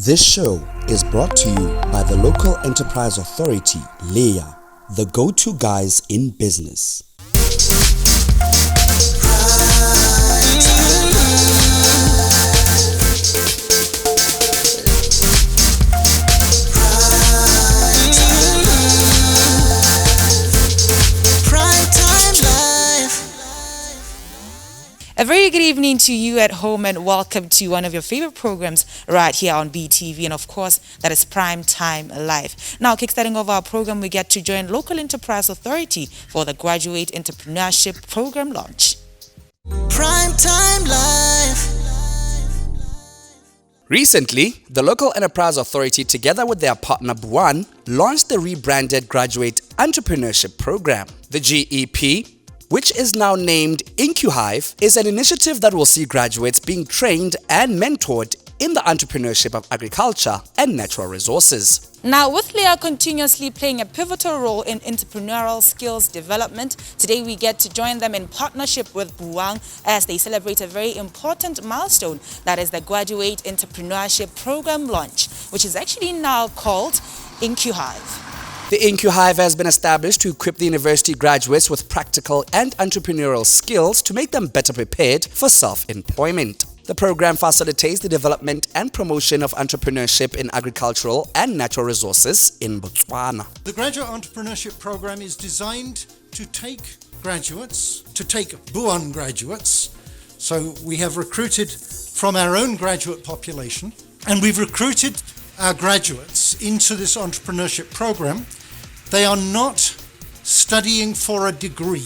This show is brought to you by the Local Enterprise Authority, LEA, the go-to guys in business. Primetime Life. A very good evening to you at home and welcome to one of your favorite programs right here on BTV, and of course that is Primetime Life. Now, kickstarting off our program, we get to join Local Enterprise Authority for the Graduate Entrepreneurship Program launch. Primetime Life. Recently, the Local Enterprise Authority, together with their partner BUAN, launched the rebranded Graduate Entrepreneurship Program. The GEP, which is now named IncuHive, is an initiative that will see graduates being trained and mentored in the entrepreneurship of agriculture and natural resources. Now, with LEA continuously playing a pivotal role in entrepreneurial skills development, today we get to join them in partnership with BUAN as they celebrate a very important milestone, that is the Graduate Entrepreneurship Program launch, which is actually now called IncuHive. The IncuHive has been established to equip the university graduates with practical and entrepreneurial skills to make them better prepared for self-employment. The program facilitates the development and promotion of entrepreneurship in agricultural and natural resources in Botswana. The Graduate Entrepreneurship Program is designed to take BUAN graduates. So we have recruited from our own graduate population, and we've recruited our graduates into this entrepreneurship program. They are not studying for a degree.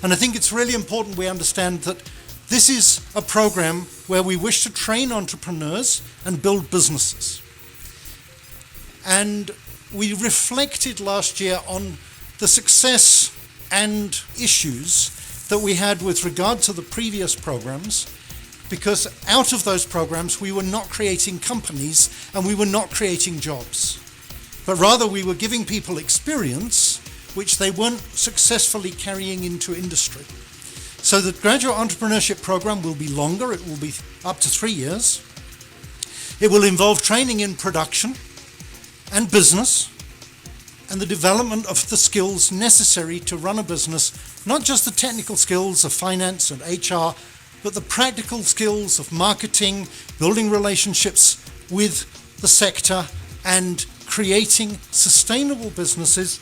And I think it's really important we understand that this is a program where we wish to train entrepreneurs and build businesses. And we reflected last year on the success and issues that we had with regard to the previous programs, because out of those programs we were not creating companies and we were not creating jobs, but rather we were giving people experience which they weren't successfully carrying into industry. So the Graduate Entrepreneurship Program will be longer. It will be up to 3 years. It will involve training in production and business and the development of the skills necessary to run a business, not just the technical skills of finance and HR, but the practical skills of marketing, building relationships with the sector, and creating sustainable businesses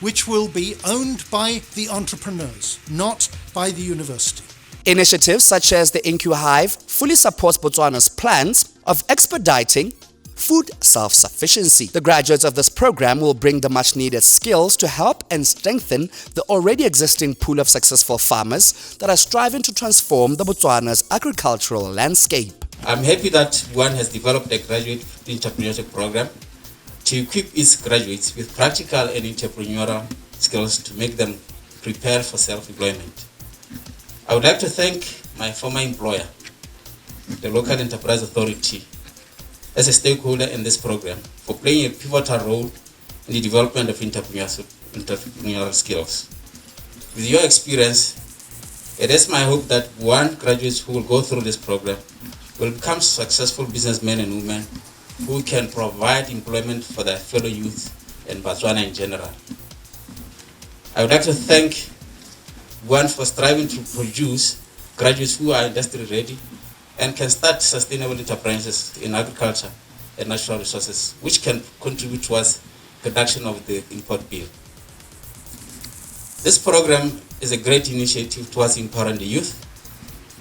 which will be owned by the entrepreneurs, not by the university. Initiatives such as the IncuHive fully supports Botswana's plans of expediting food self-sufficiency. The graduates of this program will bring the much-needed skills to help and strengthen the already existing pool of successful farmers that are striving to transform the Botswana's agricultural landscape. I'm happy that BUAN has developed a graduate entrepreneurship program to equip its graduates with practical and entrepreneurial skills to make them prepare for self-employment. I would like to thank my former employer, the Local Enterprise Authority, as a stakeholder in this program for playing a pivotal role in the development of entrepreneurial skills. With your experience, it is my hope that BUAN graduates who will go through this program will become successful businessmen and women who can provide employment for their fellow youth and Botswana in general. I would like to thank BUAN for striving to produce graduates who are industry ready and can start sustainable enterprises in agriculture and natural resources, which can contribute towards production of the import bill. This program is a great initiative towards empowering the youth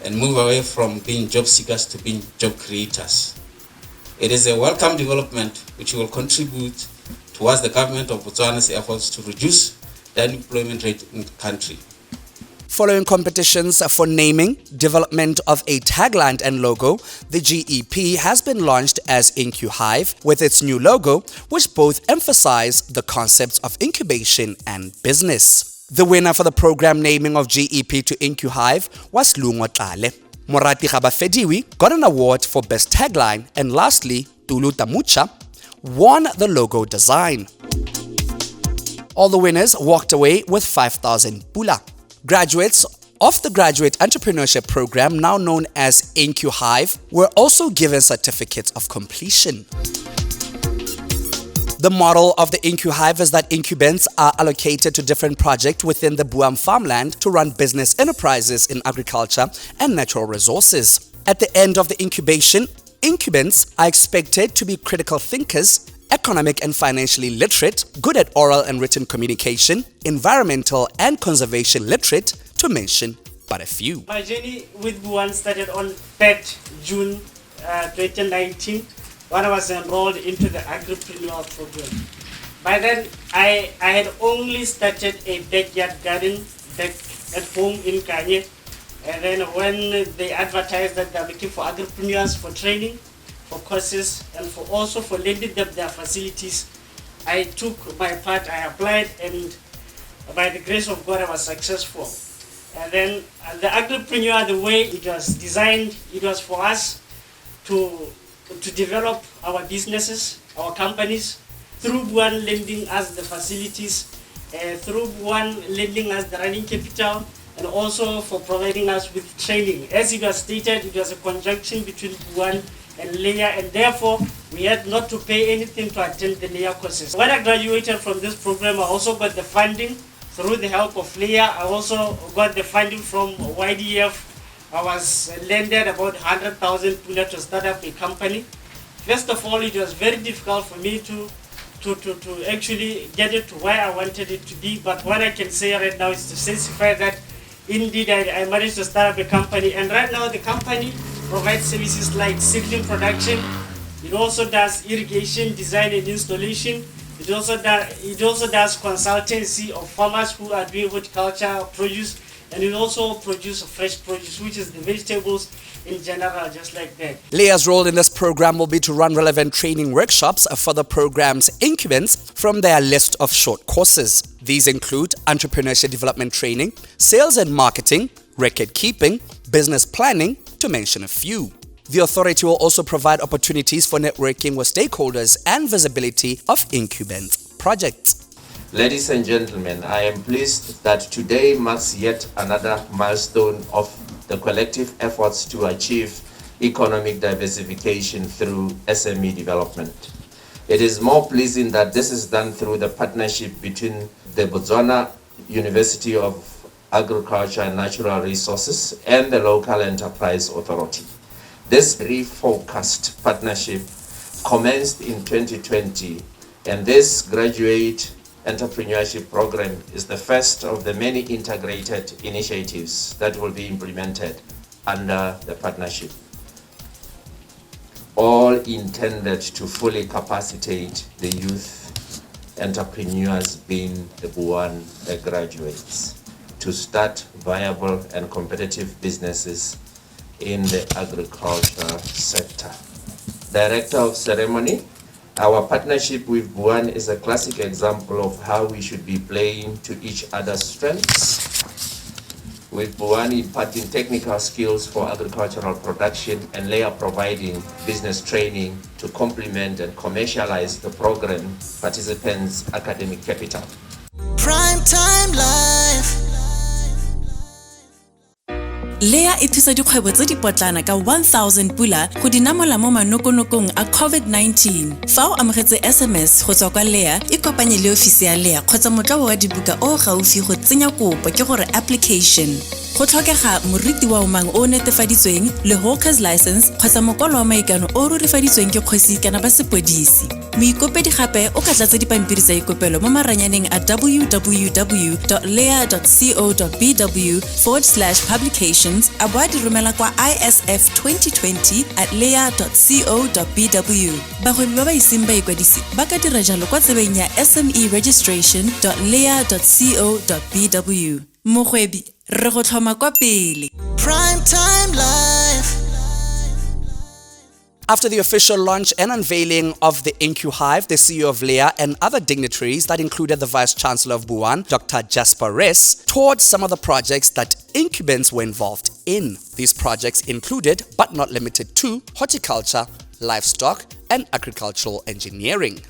and move away from being job seekers to being job creators. It is a welcome development which will contribute towards the government of Botswana's efforts to reduce the unemployment rate in the country. Following competitions for naming, development of a tagline and logo, the GEP has been launched as IncuHive with its new logo, which both emphasize the concepts of incubation and business. The winner for the program naming of GEP to IncuHive was Lungo Tlale. Morati Gabafediwi got an award for best tagline, and lastly, Tulu Tamucha won the logo design. All the winners walked away with 5,000 pula. Graduates of the graduate entrepreneurship program, now known as IncuHive, were also given certificates of completion. The model of the IncuHive is that incumbents are allocated to different projects within the BUAN farmland to run business enterprises in agriculture and natural resources. At the end of the incubation, incumbents are expected to be critical thinkers, economic and financially literate, good at oral and written communication, environmental and conservation literate, to mention but a few. My journey with BUAN started on 3rd June 2019 when I was enrolled into the agripreneur program. By then, I had only started a backyard garden back at home in Kanye. And then when they advertised that they're looking for agripreneurs for training, for courses, and also for lending them their facilities, I took my part, I applied, and by the grace of God, I was successful. And then the agripreneur, the way it was designed, it was for us to develop our businesses, our companies, through BUAN lending us the facilities, through BUAN lending us the running capital, and also for providing us with training. As it was stated, it was a conjunction between BUAN and LEA, and therefore we had not to pay anything to attend the LEA courses. When I graduated from this program, I also got the funding through the help of LEA. I also got the funding from YDF. I was lended about 100,000 pula to start up a company. First of all, it was very difficult for me to actually get it to where I wanted it to be. But what I can say right now is to specify that indeed I managed to start up a company. And right now the company provides services like seedling production. It also does irrigation, design and installation. It also does consultancy of farmers who are doing horticulture produce. And it also produces fresh produce, which is the vegetables in general, just like that. LEA's role in this program will be to run relevant training workshops for the program's incumbents from their list of short courses. These include entrepreneurship development training, sales and marketing, record keeping, business planning, to mention a few. The authority will also provide opportunities for networking with stakeholders and visibility of incumbent projects. Ladies and gentlemen, I am pleased that today marks yet another milestone of the collective efforts to achieve economic diversification through SME development. It is more pleasing that this is done through the partnership between the Botswana University of Agriculture and Natural Resources and the local enterprise authority. This refocused partnership commenced in 2020, and this graduate entrepreneurship program is the first of the many integrated initiatives that will be implemented under the partnership, all intended to fully capacitate the youth entrepreneurs, being the BUAN graduates, to start viable and competitive businesses in the agriculture sector. Director of Ceremony, our partnership with BUAN is a classic example of how we should be playing to each other's strengths, with BUAN imparting technical skills for agricultural production and LEA providing business training to complement and commercialize the program participants' academic capital. Primetime Life. LEA e thusa dikgwebo tse di potlana ka 1,000 pula go di namola mo manokonokong a COVID-19. Fa o amogetse SMS go tswa kwa LEA, ikopanye le ofisi ya LEA kgotsa motlao wa dibuka o gaufi go tsenya kopo ke gore application. Go tlhokega moriti wa umang o netefaditsweng le hawker's license kgotsa mokwalo wa maikano o rurifaditsweng ke kgosi kana ba sepodisi. Moikopedi gape o ka tlatsa dipampiri tsa ikopelo mo maranyaneng a www.lea.co.bw/publications a bo a di romela kwa isf2020@lea.co.bw. Bagwebi ba ba iseng ba ikwadisi ba ka dira jalo kwa tsebeng ya SMEregistration.lea.co.bw. Mogwebi re go tlhoma kwa pele. Primetime Life. After the official launch and unveiling of the IncuHive, the CEO of LEA and other dignitaries that included the Vice Chancellor of BUAN, Dr. Jasper Ress, toured some of the projects that incumbents were involved in. These projects included, but not limited to, horticulture, livestock, and agricultural engineering.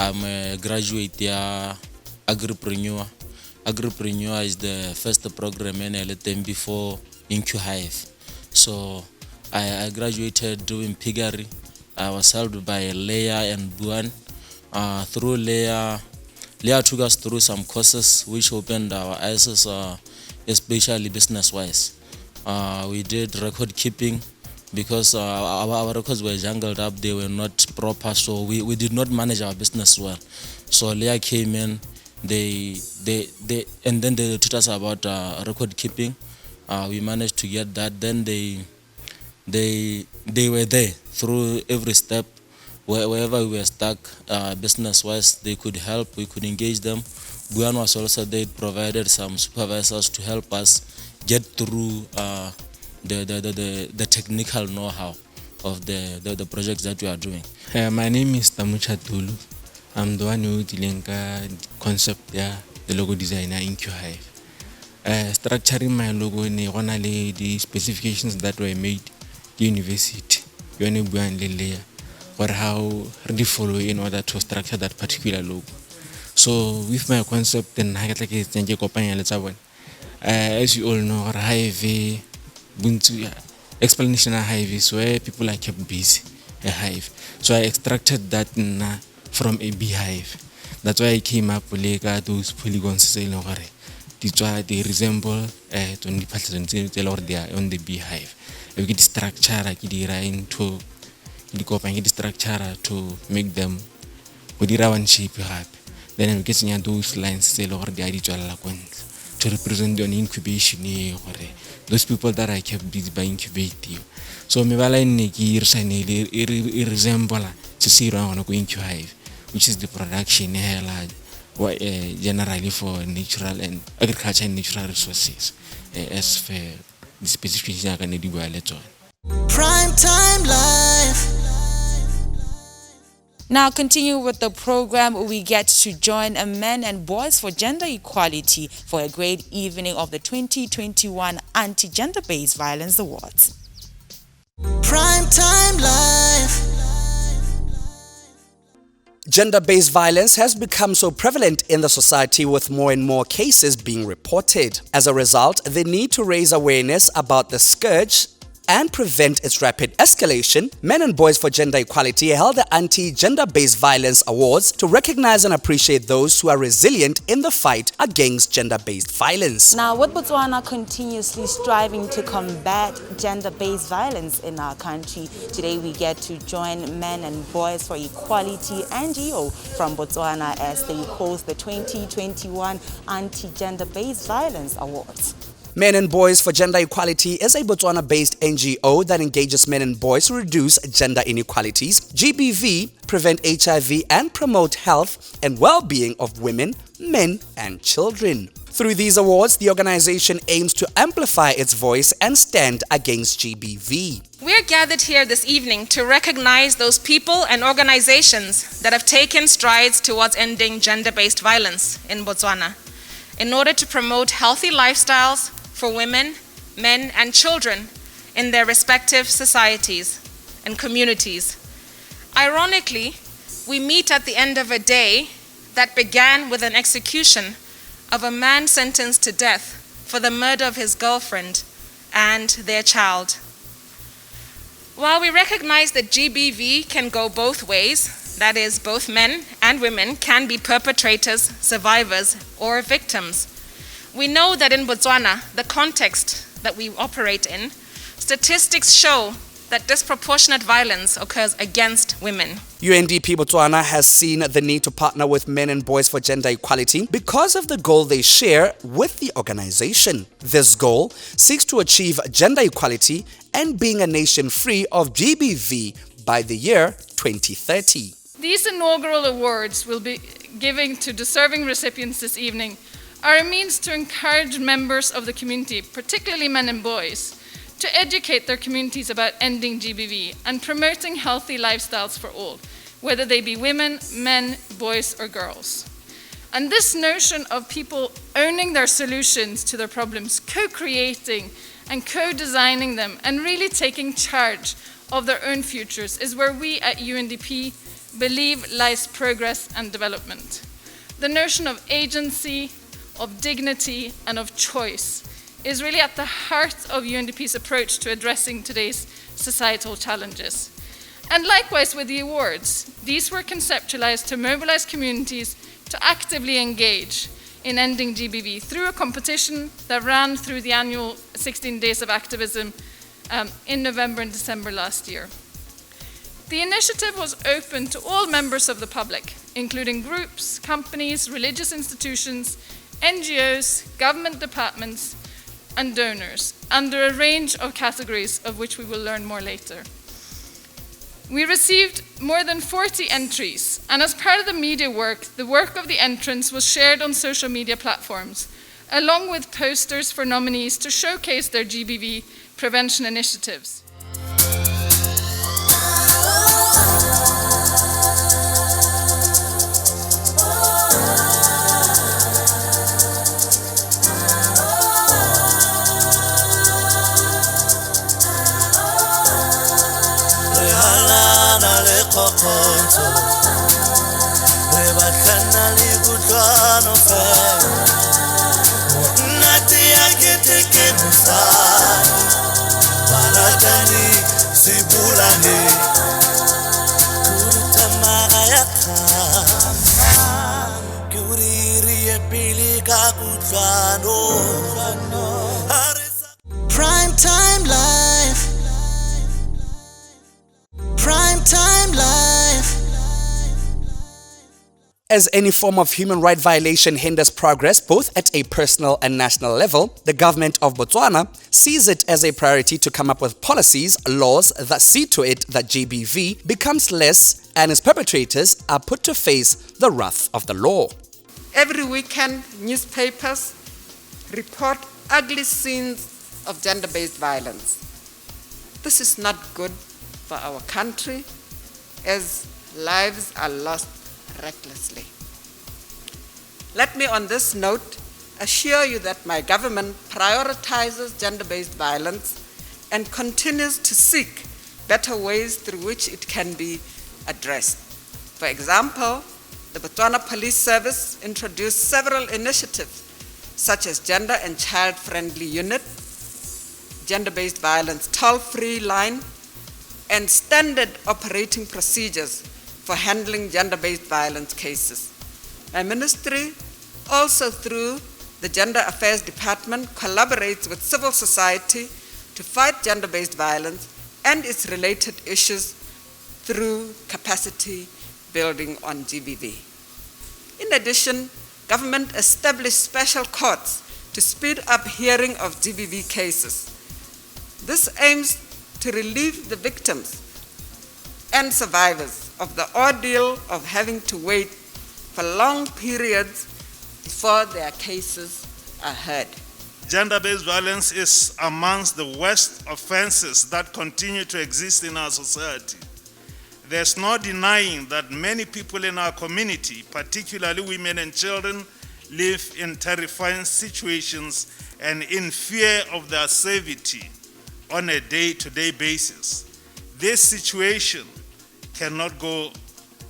I'm a graduate here, Agripreneur. Agripreneur is the first program in LTM before IncuHive. So I graduated doing piggery. I was helped by Leah and BUAN. Through Leah took us through some courses which opened our eyes, especially business-wise. We did record keeping because our records were jungled up, they were not proper, so we did not manage our business well. So Leah came in, and then they taught us about record keeping. We managed to get that. Then they were there through every step. Wherever we were stuck, business-wise, they could help. We could engage them. BUAN was also there, provided some supervisors to help us get through the technical know-how of the projects that we are doing. My name is Tamucha Tulu. I'm the one who dealing concept the logo designer in IncuHive. Structuring my logo in one of the specifications that were made the university. Or how they follow in order to structure that particular logo. So with my concept, then as you all know, Hive explanation of Hive is where people are kept busy. A hive. So I extracted that from a beehive. That's why I came up with those polygons. They resemble the patterns they are on the beehive. We get structure into the structure to make them one shape. Then we get those lines to represent the incubation or those people that I kept busy by incubating. So me wala resemble to see around IncuHive, which is the production generally for natural and agriculture and natural resources. As for the specification I can do later on. Primetime Life. Now, continue with the program. We get to join men and boys for gender equality for a great evening of the 2021 Anti-Gender-Based Violence Awards. Primetime Life. Gender-based violence has become so prevalent in the society, with more and more cases being reported. As a result, the need to raise awareness about the scourge and prevent its rapid escalation, Men and Boys for Gender Equality held the Anti-Gender-Based Violence Awards to recognize and appreciate those who are resilient in the fight against gender-based violence. Now, with Botswana continuously striving to combat gender-based violence in our country, today we get to join Men and Boys for Equality NGO from Botswana as they host the 2021 Anti-Gender-Based Violence Awards. Men and Boys for Gender Equality is a Botswana-based NGO that engages men and boys to reduce gender inequalities, GBV, prevent HIV, and promote health and well-being of women, men, and children. Through these awards, the organization aims to amplify its voice and stand against GBV. We are gathered here this evening to recognize those people and organizations that have taken strides towards ending gender-based violence in Botswana in order to promote healthy lifestyles for women, men, and children in their respective societies and communities. Ironically, we meet at the end of a day that began with an execution of a man sentenced to death for the murder of his girlfriend and their child. While we recognize that GBV can go both ways, that is, both men and women can be perpetrators, survivors, or victims, we know that in Botswana, the context that we operate in, statistics show that disproportionate violence occurs against women. UNDP Botswana has seen the need to partner with Men and Boys for Gender Equality because of the goal they share with the organization. This goal seeks to achieve gender equality and being a nation free of GBV by the year 2030. These inaugural awards will be given to deserving recipients this evening are a means to encourage members of the community, particularly men and boys, to educate their communities about ending GBV and promoting healthy lifestyles for all, whether they be women, men, boys, or girls. And this notion of people owning their solutions to their problems, co-creating and co-designing them, and really taking charge of their own futures is where we at UNDP believe lies progress and development. The notion of agency, of dignity, and of choice is really at the heart of UNDP's approach to addressing today's societal challenges. And likewise with the awards, these were conceptualized to mobilize communities to actively engage in ending GBV through a competition that ran through the annual 16 Days of Activism in November and December last year. The initiative was open to all members of the public, including groups, companies, religious institutions, NGOs, government departments, and donors, under a range of categories of which we will learn more later. We received more than 40 entries, and as part of the media work, the work of the entrants was shared on social media platforms, along with posters for nominees to showcase their GBV prevention initiatives. Primetime Life. Primetime Life. As any form of human right violation hinders progress both at a personal and national level, the government of Botswana sees it as a priority to come up with policies, laws that see to it that GBV becomes less and its perpetrators are put to face the wrath of the law. Every weekend, newspapers report ugly scenes of gender-based violence. This is not good for our country, as lives are lost recklessly. Let me on this note assure you that my government prioritizes gender-based violence and continues to seek better ways through which it can be addressed. For example, the Botswana Police Service introduced several initiatives such as Gender and Child-Friendly Unit, Gender-Based Violence Toll-Free Line, and standard operating procedures for handling gender-based violence cases. My ministry, also through the Gender Affairs Department, collaborates with civil society to fight gender-based violence and its related issues through capacity building on GBV. In addition, government established special courts to speed up hearing of GBV cases. This aims to relieve the victims and survivors of the ordeal of having to wait for long periods before their cases are heard. Gender-based violence is amongst the worst offenses that continue to exist in our society. There's no denying that many people in our community, particularly women and children, live in terrifying situations and in fear of their safety on a day-to-day basis. This situation cannot go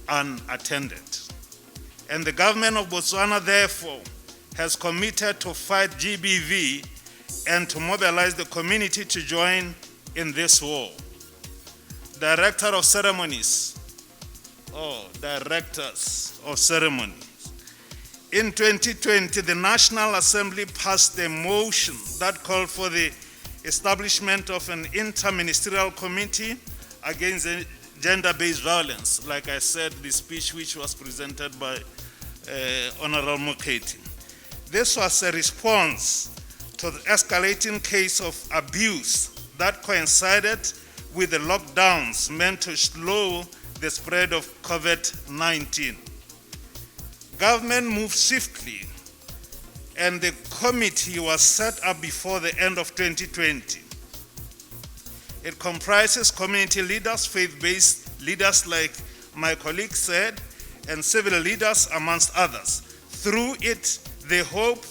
unattended. And the government of Botswana, therefore, has committed to fight GBV and to mobilize the community to join in this war. Directors of ceremonies. In 2020, the National Assembly passed a motion that called for the establishment of an interministerial committee against gender-based violence. Like I said, the speech which was presented by Honorable Moketi. This was a response to the escalating case of abuse that coincided with the lockdowns meant to slow the spread of COVID-19. Government moved swiftly, and the committee was set up before the end of 2020. It comprises community leaders, faith-based leaders like my colleague said, and civil leaders amongst others. Through it, the hope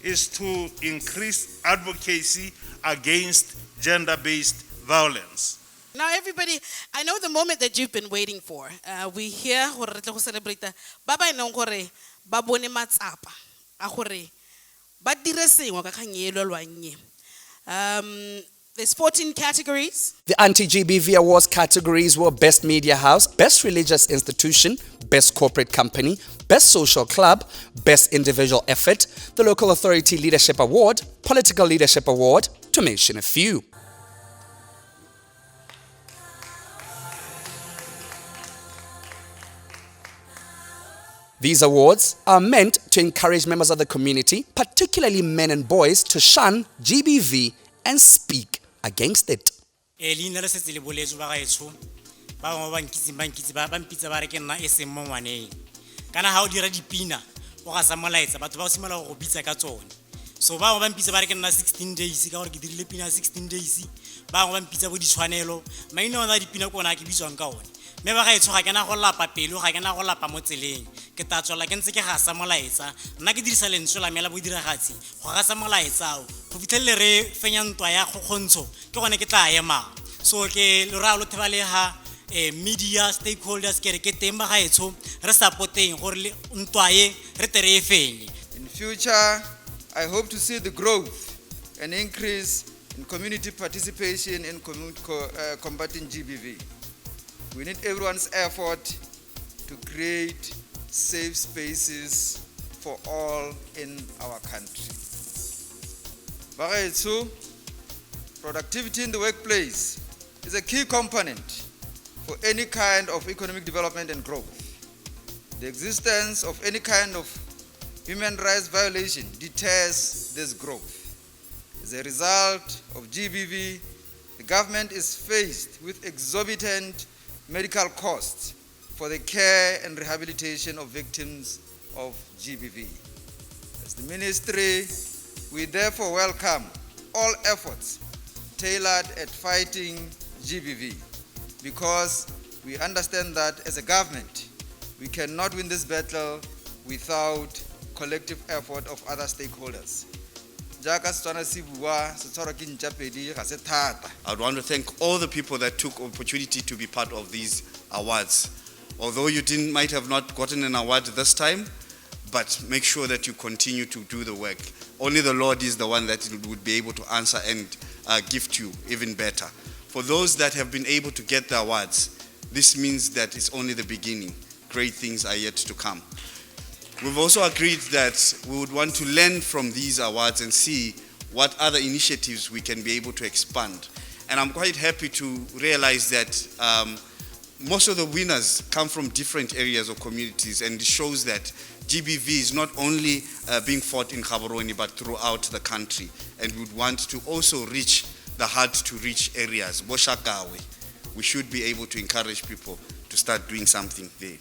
is to increase advocacy against gender-based violence. Now, everybody, I know the moment that you've been waiting for. We here to celebrate Baba no gore ba bone matsapa a gore ba dire sengwe ka kganyelo lwanye. There's 14 categories. The anti-GBV awards categories were Best Media House, Best Religious Institution, Best Corporate Company, Best Social Club, Best Individual Effort, the Local Authority Leadership Award, Political Leadership Award, to mention a few. These awards are meant to encourage members of the community, particularly men and boys, to shun GBV and speak against it. So ba ba mpitsa ba re ke nna 16 days ka gore ke dirile pina 16 days ba ba mpitsa bo ditshwanelo maina ona dipina ko na ke bitswang ka one me ba ga etshoga ke na go lapa pelo ga ke na go lapa mo tseleng ke tatswela ke ntse ke ga sa molaetsa nna ke dirisa lentswe la mela bo diragatsi go ga sa molaetsa go fitlhele re fenya ntwa ya go kgontsho ke gone ke tla ema so ke lora lo thebaleha media stakeholders ke re ke teng ba ga etsho re supporteng gore ntwa ye re tere e fenye. In future, I hope to see the growth and increase in community participation in combating GBV. We need everyone's effort to create safe spaces for all in our country. Bagaetso, productivity in the workplace is a key component for any kind of economic development and growth. The existence of any kind of human rights violation deters this growth. As a result of GBV, the government is faced with exorbitant medical costs for the care and rehabilitation of victims of GBV. As the ministry, we therefore welcome all efforts tailored at fighting GBV because we understand that as a government, we cannot win this battle without collective effort of other stakeholders. I would want to thank all the people that took opportunity to be part of these awards. Although you might have not gotten an award this time, but make sure that you continue to do the work. Only the Lord is the one that would be able to answer and gift you even better. For those that have been able to get the awards, this means that it's only the beginning. Great things are yet to come. We've also agreed that we would want to learn from these awards and see what other initiatives we can be able to expand. And I'm quite happy to realize that most of the winners come from different areas or communities, and it shows that GBV is not only being fought in Gaborone but throughout the country, and we would want to also reach the hard-to-reach areas. Boshakawe, we should be able to encourage people to start doing something there.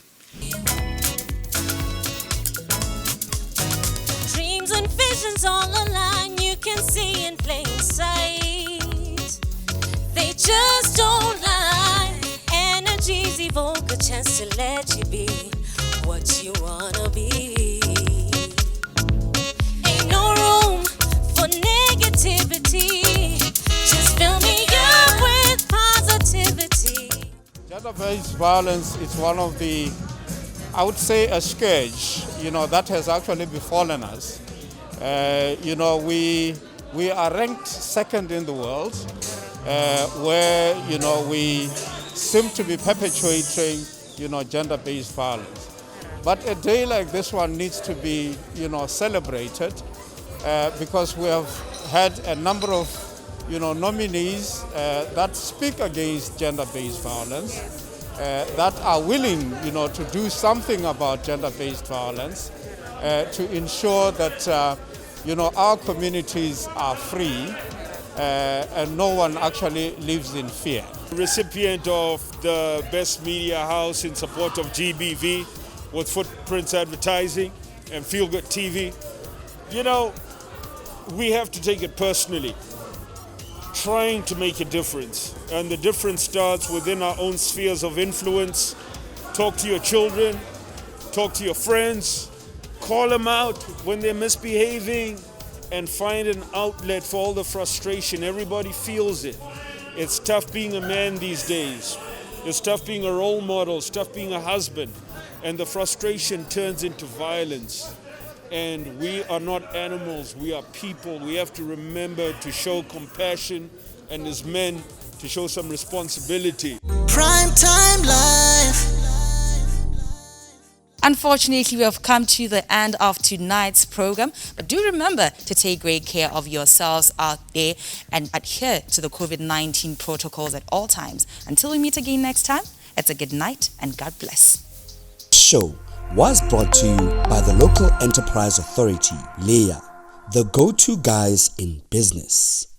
Dreams and visions all align, you can see in plain sight. They just don't lie. Energies evoke a chance to let you be what you wanna be. Ain't no room for negativity. Just fill me up with positivity. Gender-based violence is one of the, I would say, a scourge, that has actually befallen us. We are ranked second in the world, where, we seem to be perpetuating, gender-based violence. But a day like this one needs to be, celebrated because we have had a number of, nominees that speak against gender-based violence, that are willing, to do something about gender-based violence, to ensure that, our communities are free and no one actually lives in fear. Recipient of the Best Media House in support of GBV with Footprints Advertising and Feel Good TV. We have to take it personally, trying to make a difference. And the difference starts within our own spheres of influence. Talk to your children, talk to your friends, call them out when they're misbehaving, and find an outlet for all the frustration. Everybody feels it. It's tough being a man these days. It's tough being a role model. It's tough being a husband. And the frustration turns into violence. And we are not animals. We are people. We have to remember to show compassion, and as men, to show some responsibility. Primetime Life. Unfortunately, we have come to the end of tonight's program, but do remember to take great care of yourselves out there and adhere to the COVID-19 protocols at all times. Until we meet again next time, it's a good night and God bless. Show was brought to you by the Local Enterprise Authority, LEA, the go-to guys in business.